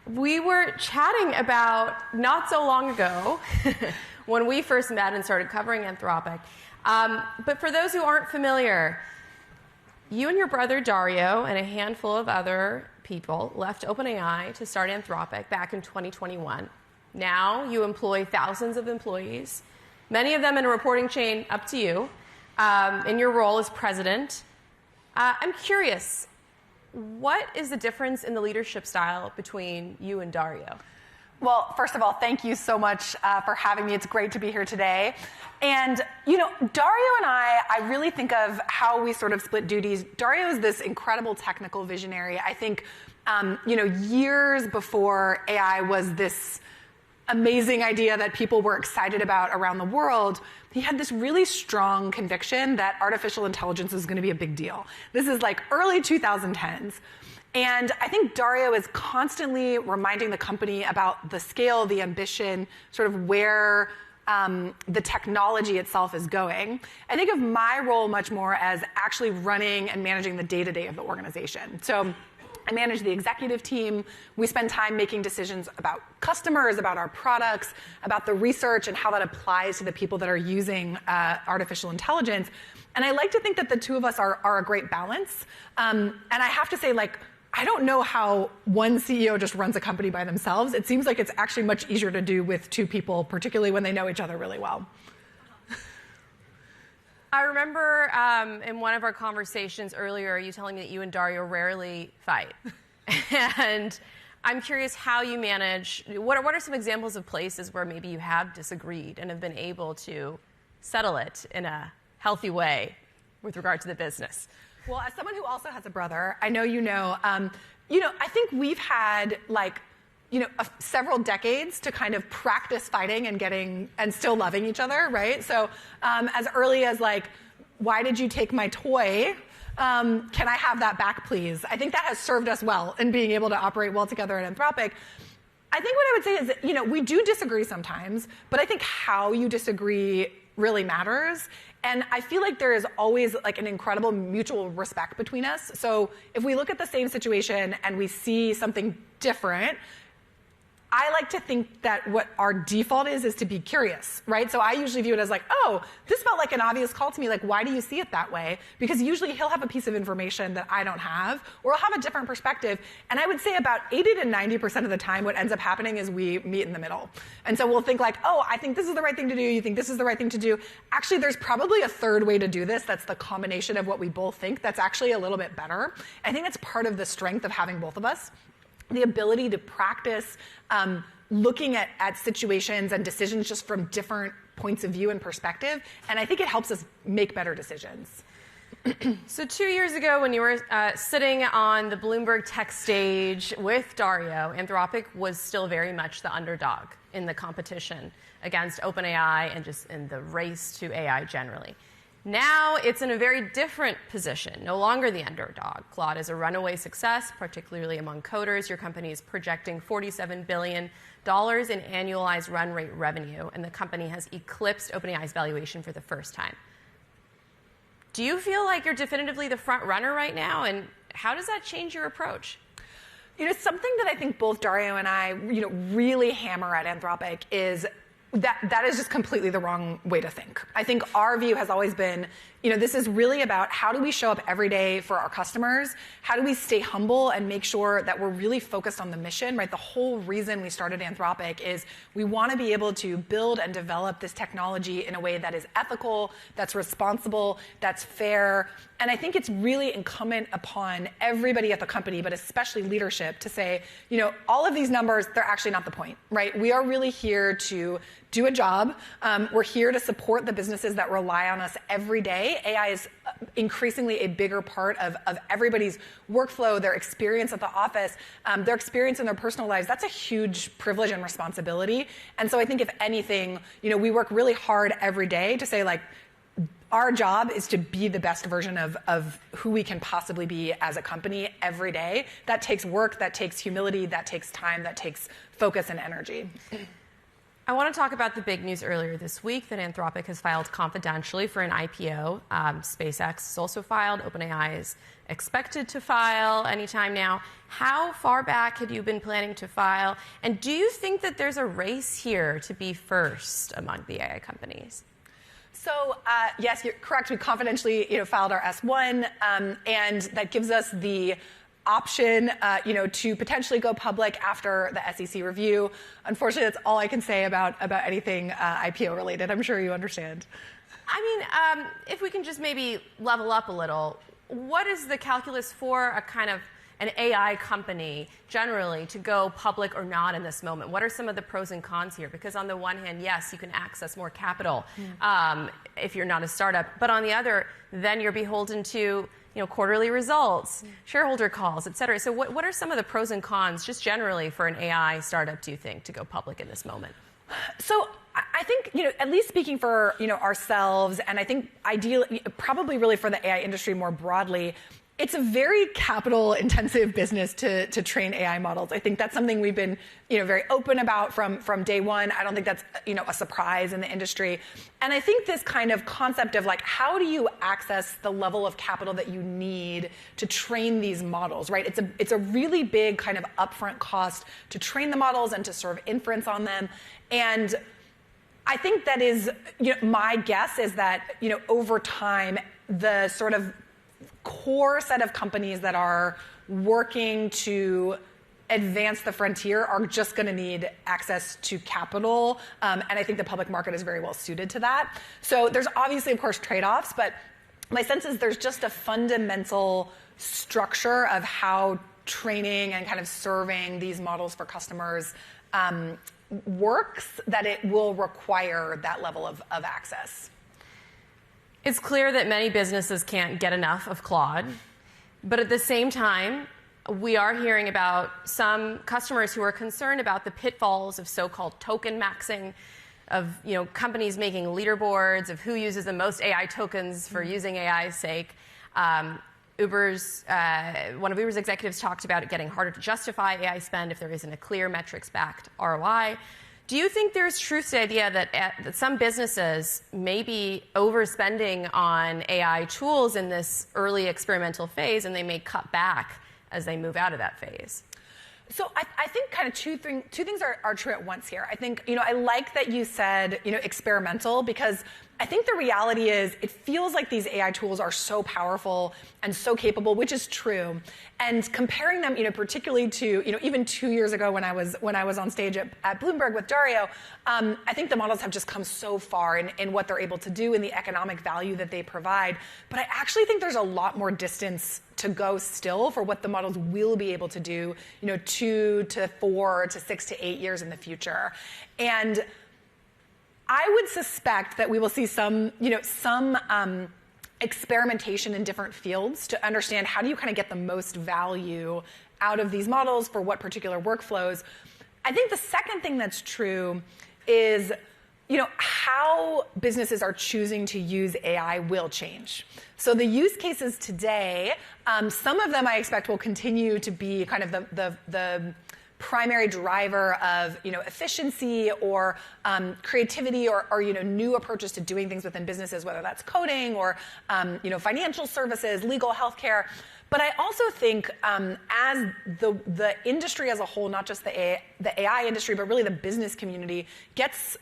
We were chatting about not so long ago when we first met and started covering Anthropic. But for those who aren't familiar, you and your brother Dario and a handful of other people left OpenAI to start Anthropic back in 2021. Now you employ thousands of employees, many of them in a reporting chain up to you, in your role as president. I'm curious, what is the difference in the leadership style between you and Dario? Well, first of all, thank you so much for having me. It's great to be here today. And, Dario and I really think of how we sort of split duties. Dario is this incredible technical visionary. I think, years before AI was this amazing idea that people were excited about around the world, he had this really strong conviction that artificial intelligence is going to be a big deal. This is like early 2010s. And I think Dario is constantly reminding the company about the scale, the ambition, sort of where the technology itself is going. I think of my role much more as actually running and managing the day-to-day of the organization. So I manage the executive team. We spend time making decisions about customers, about our products, about the research and how that applies to the people that are using artificial intelligence. And I like to think that the two of us are a great balance. And I have to say, I don't know how one CEO just runs a company by themselves. It seems like it's actually much easier to do with two people, particularly when they know each other really well. I remember in one of our conversations earlier, you telling me that you and Dario rarely fight. And I'm curious how you manage, what are some examples of places where maybe you have disagreed and have been able to settle it in a healthy way with regard to the business? Well, as someone who also has a brother, I know I think we've had several decades to kind of practice fighting and still loving each other, right? So as early as why did you take my toy? Can I have that back, please? I think that has served us well in being able to operate well together at Anthropic. I think what I would say is that, we do disagree sometimes, but I think how you disagree really matters. And I feel like there is always an incredible mutual respect between us. So if we look at the same situation and we see something different, I like to think that what our default is to be curious, right? So I usually view it as this felt like an obvious call to me. Why do you see it that way? Because usually he'll have a piece of information that I don't have, or I'll have a different perspective. And I would say about 80 to 90% of the time, what ends up happening is we meet in the middle. And so we'll think I think this is the right thing to do. You think this is the right thing to do. Actually, there's probably a third way to do this. That's the combination of what we both think. That's actually a little bit better. I think that's part of the strength of having both of us. The ability to practice looking at situations and decisions just from different points of view and perspective. And I think it helps us make better decisions. So 2 years ago, when you were sitting on the Bloomberg Tech stage with Dario, Anthropic was still very much the underdog in the competition against OpenAI and just in the race to AI generally. Now it's in a very different position, no longer the underdog. Claude is a runaway success, particularly among coders. Your company is projecting $47 billion in annualized run rate revenue, and the company has eclipsed OpenAI's valuation for the first time. Do you feel like you're definitively the front runner right now, and how does that change your approach? Something that I think both Dario and I, really hammer at Anthropic is that is just completely the wrong way to think. I think our view has always been, this is really about how do we show up every day for our customers? How do we stay humble and make sure that we're really focused on the mission, right? The whole reason we started Anthropic is we want to be able to build and develop this technology in a way that is ethical, that's responsible, that's fair. And I think it's really incumbent upon everybody at the company, but especially leadership, to say, all of these numbers, they're actually not the point, right? We are really here to do a job. We're here to support the businesses that rely on us every day. AI is increasingly a bigger part of everybody's workflow, their experience at the office, their experience in their personal lives. That's a huge privilege and responsibility. And so I think if anything, we work really hard every day to say our job is to be the best version of who we can possibly be as a company every day. That takes work, that takes humility, that takes time, that takes focus and energy. I want to talk about the big news earlier this week that Anthropic has filed confidentially for an IPO. SpaceX has also filed. OpenAI is expected to file anytime now. How far back had you been planning to file? And do you think that there's a race here to be first among the AI companies? So yes, you're correct. We confidentially filed our S1, and that gives us the option to potentially go public after the SEC review. Unfortunately, that's all I can say about anything IPO related. I'm sure you understand. I mean, if we can just maybe level up a little, what is the calculus for a kind of an AI company generally to go public or not in this moment? What are some of the pros and cons here? Because on the one hand, yes, you can access more capital if you're not a startup. But on the other, then you're beholden to quarterly results, shareholder calls, et cetera. So what are some of the pros and cons just generally for an AI startup, do you think, to go public in this moment? So I think, at least speaking for, ourselves, and I think ideally, probably really for the AI industry more broadly, it's a very capital-intensive business to train AI models. I think that's something we've been, very open about from day one. I don't think that's, a surprise in the industry. And I think this kind of concept of how do you access the level of capital that you need to train these models, right? It's a really big kind of upfront cost to train the models and to serve inference on them. And I think that is, my guess is that, over time, the sort of core set of companies that are working to advance the frontier are just going to need access to capital. And I think the public market is very well suited to that. So there's obviously, of course, trade-offs, but my sense is there's just a fundamental structure of how training and kind of serving these models for customers works, that it will require that level of access. It's clear that many businesses can't get enough of Claude, but at the same time, we are hearing about some customers who are concerned about the pitfalls of so-called token maxing, of companies making leaderboards of who uses the most AI tokens for using AI's sake. One of Uber's executives talked about it getting harder to justify AI spend if there isn't a clear metrics-backed ROI. Do you think there's truth to the idea that some businesses may be overspending on AI tools in this early experimental phase, and they may cut back as they move out of that phase? So I think kind of two things are true at once here. I think, I like that you said, experimental, because I think the reality is it feels like these AI tools are so powerful and so capable, which is true. And comparing them, particularly to, even 2 years ago when I was on stage at Bloomberg with Dario, I think the models have just come so far in what they're able to do and the economic value that they provide. But I actually think there's a lot more distance to go still for what the models will be able to do, 2 to 4 to 6 to 8 years in the future. And I would suspect that we will see some experimentation in different fields to understand how do you kind of get the most value out of these models for what particular workflows. I think the second thing that's true is how businesses are choosing to use AI will change. So the use cases today, some of them I expect will continue to be kind of the primary driver of efficiency or creativity or new approaches to doing things within businesses, whether that's coding or financial services, legal, healthcare. But I also think as the industry as a whole, not just the AI industry, but really the business community gets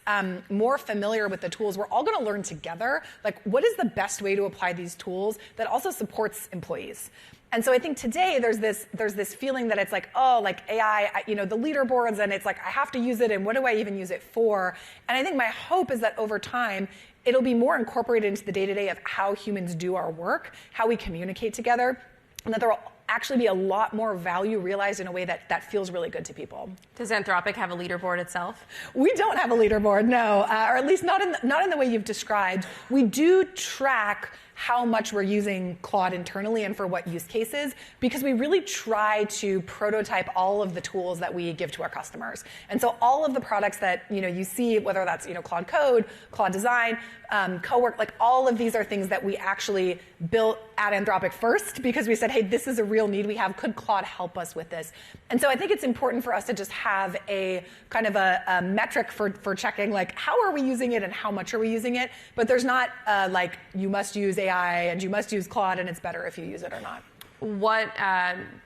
more familiar with the tools, we're all going to learn together, what is the best way to apply these tools that also supports employees. And so I think today there's this feeling that it's AI, the leaderboards, and it's I have to use it, and what do I even use it for? And I think my hope is that over time, it'll be more incorporated into the day-to-day of how humans do our work, how we communicate together, and that there will actually be a lot more value realized in a way that feels really good to people. Does Anthropic have a leaderboard itself? We don't have a leaderboard, no, or at least not in the way you've described. We do track how much we're using Claude internally and for what use cases, because we really try to prototype all of the tools that we give to our customers. And so all of the products that you see, whether that's Claude Code, Claude Design, Cowork, like all of these are things that we actually built at Anthropic first, because we said, hey, this is a real need we have. Could Claude help us with this? And so I think it's important for us to just have a kind of a metric for checking, like, how are we using it and how much are we using it? But there's not like, you must use AI and you must use Claude and it's better if you use it or not. What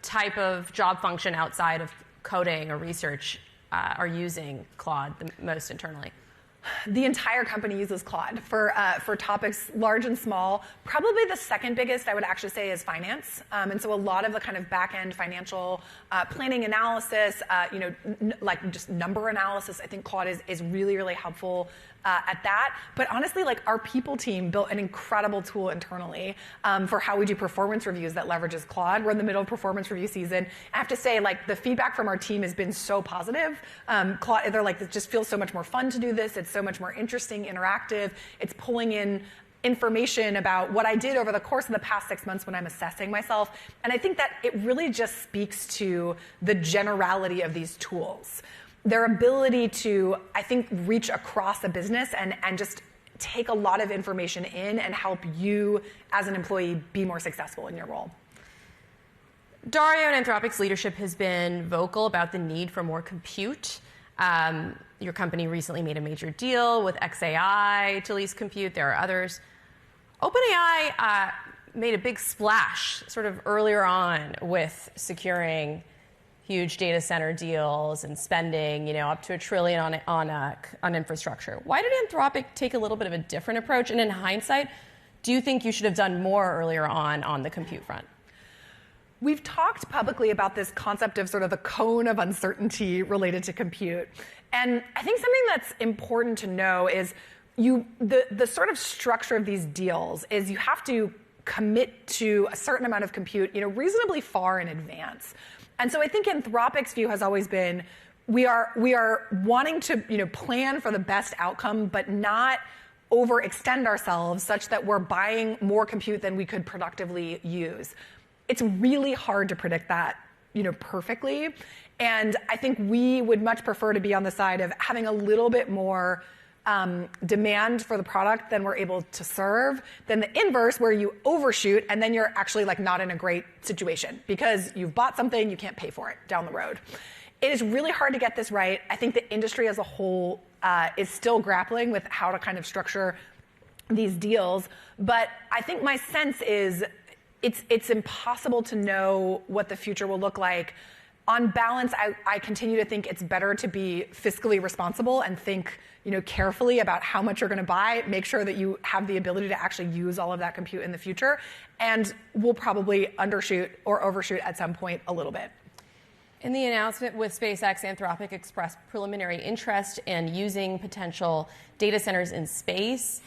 type of job function outside of coding or research are using Claude the most internally? The entire company uses Claude for topics large and small. Probably the second biggest, I would actually say, is finance. And so a lot of the kind of back-end financial planning analysis, like just number analysis, I think Claude is really, really helpful at that. But honestly, like, our people team built an incredible tool internally for how we do performance reviews that leverages Claude. We're in the middle of performance review season. I have to say, like, the feedback from our team has been so positive. Claude, they're like, it just feels so much more fun to do this. It's so much more interesting, interactive. It's pulling in information about what I did over the course of the past 6 months when I'm assessing myself. And I think that it really just speaks to the generality of these tools. Their ability to, I think, reach across a business and just take a lot of information in and help you as an employee be more successful in your role. Dario and Anthropic's leadership has been vocal about the need for more compute. Your company recently made a major deal with xAI to lease compute. There are others. OpenAI made a big splash sort of earlier on with securing huge data center deals and spending, up to $1 trillion on infrastructure. Why did Anthropic take a little bit of a different approach? And in hindsight, do you think you should have done more earlier on the compute front? We've talked publicly about this concept of sort of the cone of uncertainty related to compute. And I think something that's important to know is the sort of structure of these deals is you have to commit to a certain amount of compute, reasonably far in advance. And so I think Anthropic's view has always been, we are wanting to plan for the best outcome, but not overextend ourselves such that we're buying more compute than we could productively use. It's really hard to predict that perfectly. And I think we would much prefer to be on the side of having a little bit more demand for the product than we're able to serve, than the inverse where you overshoot and then you're actually like not in a great situation because you've bought something, you can't pay for it down the road. It is really hard to get this right. I think the industry as a whole is still grappling with how to kind of structure these deals. But I think my sense is it's impossible to know what the future will look like. On balance, I continue to think it's better to be fiscally responsible and think carefully about how much you're going to buy, make sure that you have the ability to actually use all of that compute in the future, and we'll probably undershoot or overshoot at some point a little bit. In the announcement with SpaceX, Anthropic expressed preliminary interest in using potential data centers in space.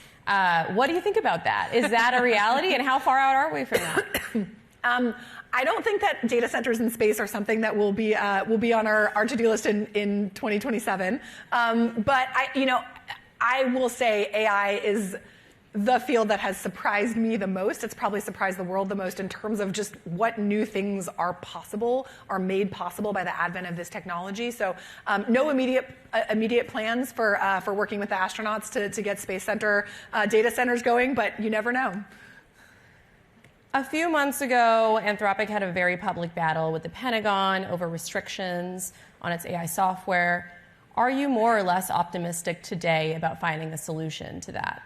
What do you think about that? Is that a reality, and how far out are we from that? I don't think that data centers in space are something that will be on our to-do list in 2027. But I will say AI is the field that has surprised me the most. It's probably surprised the world the most in terms of just what new things are made possible by the advent of this technology. So no immediate plans for working with the astronauts to get Space Center data centers going, but you never know. A few months ago, Anthropic had a very public battle with the Pentagon over restrictions on its AI software. Are you more or less optimistic today about finding a solution to that?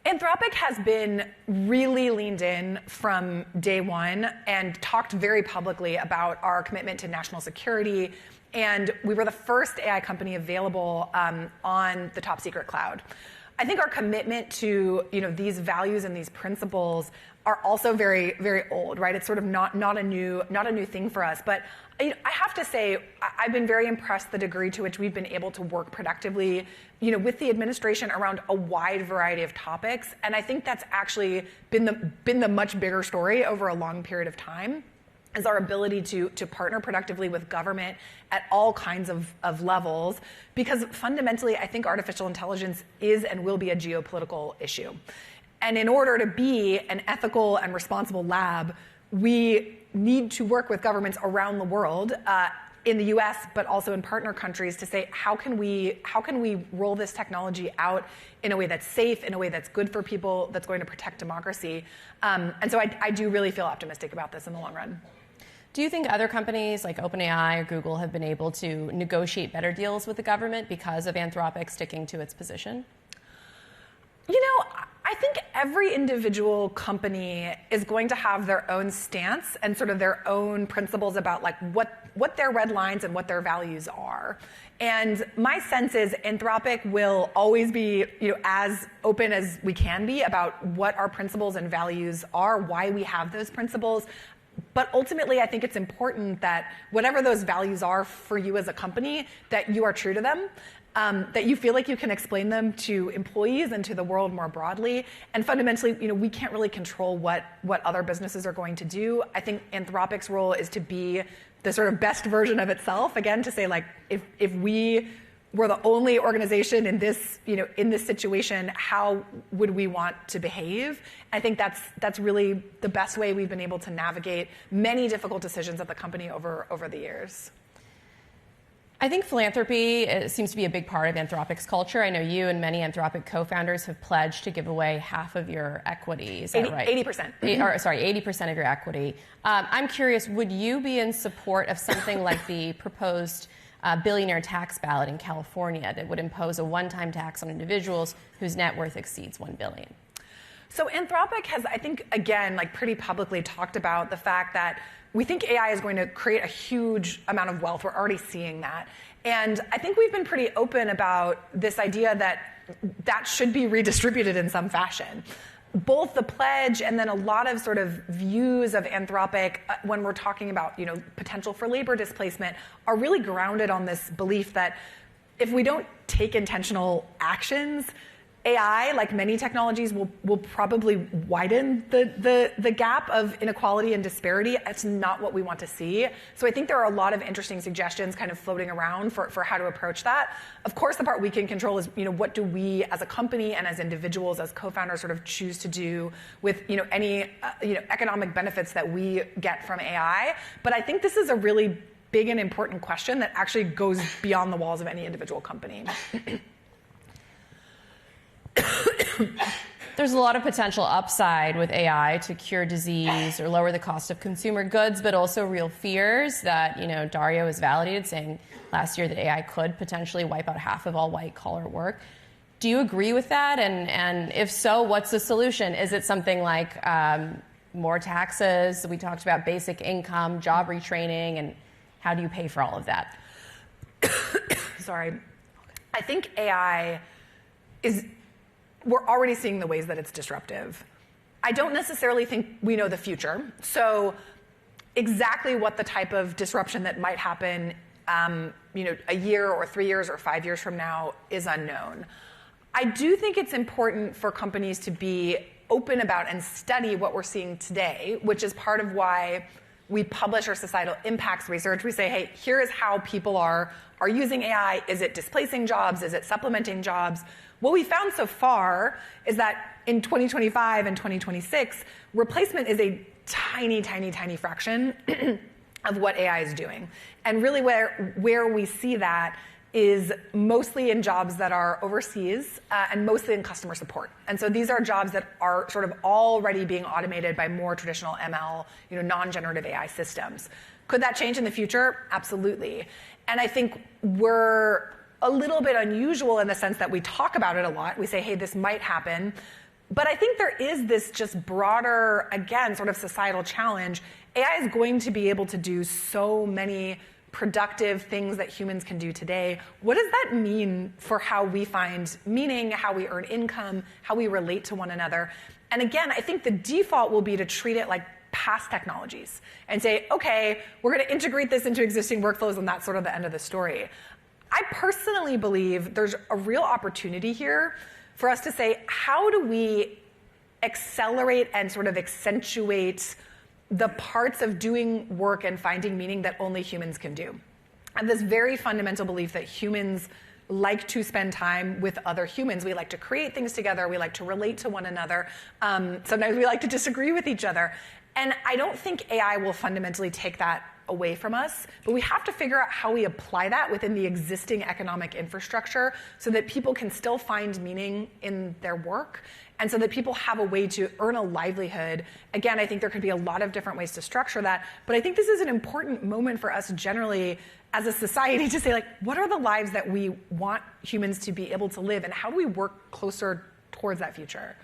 Anthropic has been really leaned in from day one and talked very publicly about our commitment to national security. And we were the first AI company available on the top secret cloud. I think our commitment to these values and these principles are also very, very old, right? It's sort of not a new thing for us. But I have to say, I've been very impressed the degree to which we've been able to work productively, with the administration around a wide variety of topics. And I think that's actually been the much bigger story over a long period of time, is our ability to partner productively with government at all kinds of levels, because fundamentally, I think artificial intelligence is and will be a geopolitical issue. And in order to be an ethical and responsible lab, we need to work with governments around the world, in the US, but also in partner countries, to say, how can we roll this technology out in a way that's safe, in a way that's good for people, that's going to protect democracy. And so I do really feel optimistic about this in the long run. Do you think other companies like OpenAI or Google have been able to negotiate better deals with the government because of Anthropic sticking to its position? You know, I think every individual company is going to have their own stance and sort of their own principles about like what their red lines and what their values are. And my sense is Anthropic will always be, as open as we can be about what our principles and values are, why we have those principles. But ultimately, I think it's important that whatever those values are for you as a company, that you are true to them. That you feel like you can explain them to employees and to the world more broadly. And fundamentally, we can't really control what other businesses are going to do. I think Anthropic's role is to be the sort of best version of itself. Again, to say like, if we were the only organization in this, in this situation, how would we want to behave? I think that's really the best way we've been able to navigate many difficult decisions at the company over the years. I think philanthropy seems to be a big part of Anthropic's culture. I know you and many Anthropic co-founders have pledged to give away half of your equity. Is that right? 80%. 80% of your equity. I'm curious, would you be in support of something like the proposed billionaire tax ballot in California that would impose a one-time tax on individuals whose net worth exceeds $1 billion? So Anthropic has, I think, again, pretty publicly talked about the fact that we think AI is going to create a huge amount of wealth. We're already seeing that. And I think we've been pretty open about this idea that should be redistributed in some fashion. Both the pledge and then a lot of sort of views of Anthropic when we're talking about, potential for labor displacement are really grounded on this belief that if we don't take intentional actions, AI, like many technologies, will probably widen the gap of inequality and disparity. It's not what we want to see. So I think there are a lot of interesting suggestions kind of floating around for how to approach that. Of course, the part we can control is, what do we as a company and as individuals, as co-founders sort of choose to do with, any, economic benefits that we get from AI. But I think this is a really big and important question that actually goes beyond the walls of any individual company. There's a lot of potential upside with AI to cure disease or lower the cost of consumer goods, but also real fears that, Dario has validated, saying last year that AI could potentially wipe out half of all white-collar work. Do you agree with that? And if so, what's the solution? Is it something like more taxes? We talked about basic income, job retraining, and how do you pay for all of that? Sorry. I think AI we're already seeing the ways that it's disruptive. I don't necessarily think we know the future. So exactly what the type of disruption that might happen, a year or 3 years or 5 years from now is unknown. I do think it's important for companies to be open about and study what we're seeing today, which is part of why we publish our societal impacts research. We say, hey, here is how people are using AI. Is it displacing jobs? Is it supplementing jobs? What we found so far is that in 2025 and 2026, replacement is a tiny, tiny, tiny fraction of what AI is doing. And really where we see that is mostly in jobs that are overseas and mostly in customer support. And so these are jobs that are sort of already being automated by more traditional ML, non-generative AI systems. Could that change in the future? Absolutely. And I think we're a little bit unusual in the sense that we talk about it a lot. We say, hey, this might happen. But I think there is this just broader, again, sort of societal challenge. AI is going to be able to do so many productive things that humans can do today. What does that mean for how we find meaning, how we earn income, how we relate to one another? And again, I think the default will be to treat it like past technologies and say, okay, we're going to integrate this into existing workflows, and that's sort of the end of the story. I personally believe there's a real opportunity here for us to say, how do we accelerate and sort of accentuate the parts of doing work and finding meaning that only humans can do? I have this very fundamental belief that humans like to spend time with other humans. We like to create things together. We like to relate to one another. Sometimes we like to disagree with each other. And I don't think AI will fundamentally take that away from us, but we have to figure out how we apply that within the existing economic infrastructure so that people can still find meaning in their work and so that people have a way to earn a livelihood. Again, I think there could be a lot of different ways to structure that, but I think this is an important moment for us generally as a society to say, like, what are the lives that we want humans to be able to live, and how do we work closer towards that future?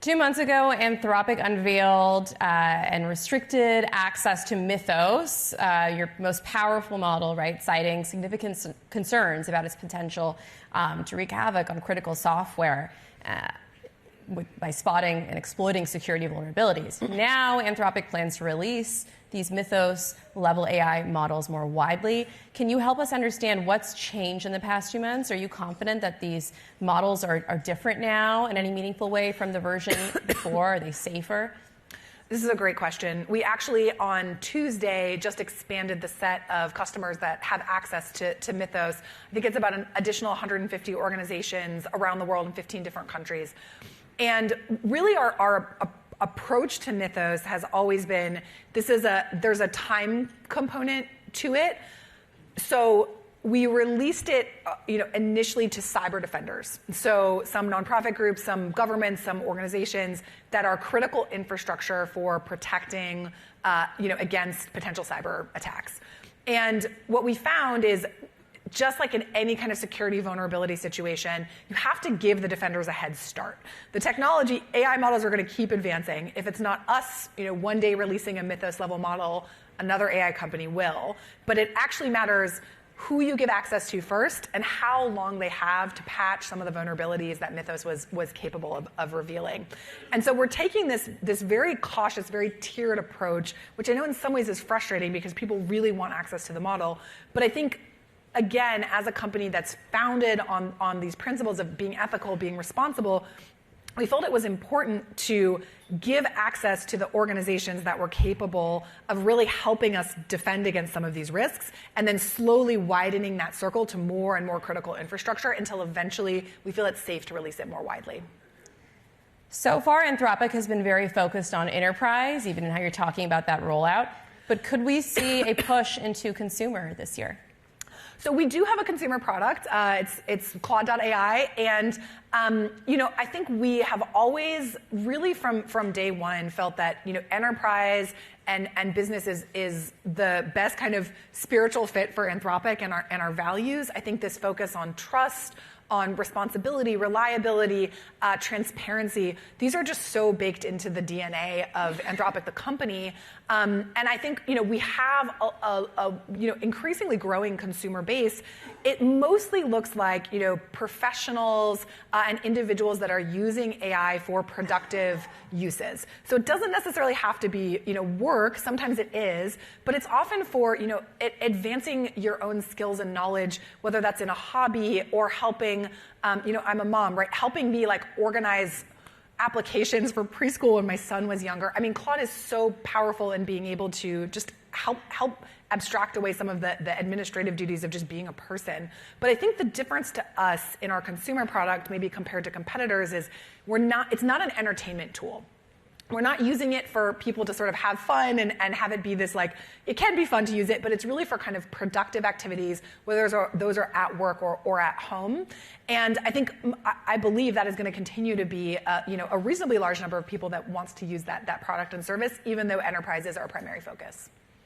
2 months ago, Anthropic unveiled and restricted access to Mythos, your most powerful model, right, citing significant concerns about its potential to wreak havoc on critical software by spotting and exploiting security vulnerabilities. Now, Anthropic plans to release these Mythos-level AI models more widely. Can you help us understand what's changed in the past 2 months? Are you confident that these models are different now in any meaningful way from the version before? Are they safer? This is a great question. We actually, on Tuesday, just expanded the set of customers that have access to Mythos. I think it's about an additional 150 organizations around the world in 15 different countries. And really our approach to Mythos has always been, there's a time component to it. So we released it initially to cyber defenders. So some nonprofit groups, some governments, some organizations that are critical infrastructure for protecting against potential cyber attacks. And what we found is, just like in any kind of security vulnerability situation, you have to give the defenders a head start. The technology, AI models are going to keep advancing. If it's not us, one day releasing a Mythos-level model, another AI company will. But it actually matters who you give access to first and how long they have to patch some of the vulnerabilities that Mythos was capable of revealing. And so we're taking this very cautious, very tiered approach, which I know in some ways is frustrating because people really want access to the model. But I think, again, as a company that's founded on these principles of being ethical, being responsible, we felt it was important to give access to the organizations that were capable of really helping us defend against some of these risks, and then slowly widening that circle to more and more critical infrastructure until eventually we feel it's safe to release it more widely. So far, Anthropic has been very focused on enterprise, even in how you're talking about that rollout. But could we see a push into consumer this year? So we do have a consumer product. It's Claude.ai, and I think we have always really from day one felt that enterprise and business is the best kind of spiritual fit for Anthropic and our values. I think this focus on trust, on responsibility, reliability, transparency, these are just so baked into the DNA of Anthropic, the company. And I think we have a increasingly growing consumer base. It mostly looks like professionals and individuals that are using AI for productive uses. So it doesn't necessarily have to be work. Sometimes it is, but it's often for advancing your own skills and knowledge, whether that's in a hobby or helping. I'm a mom, right? Helping me organize applications for preschool when my son was younger. I mean, Claude is so powerful in being able to just help abstract away some of the administrative duties of just being a person. But I think the difference to us in our consumer product, maybe compared to competitors, is it's not an entertainment tool. We're not using it for people to sort of have fun and have it be this it can be fun to use it, but it's really for kind of productive activities, whether those are at work or at home. And I believe that is going to continue to be a reasonably large number of people that wants to use that product and service, even though enterprise is our primary focus.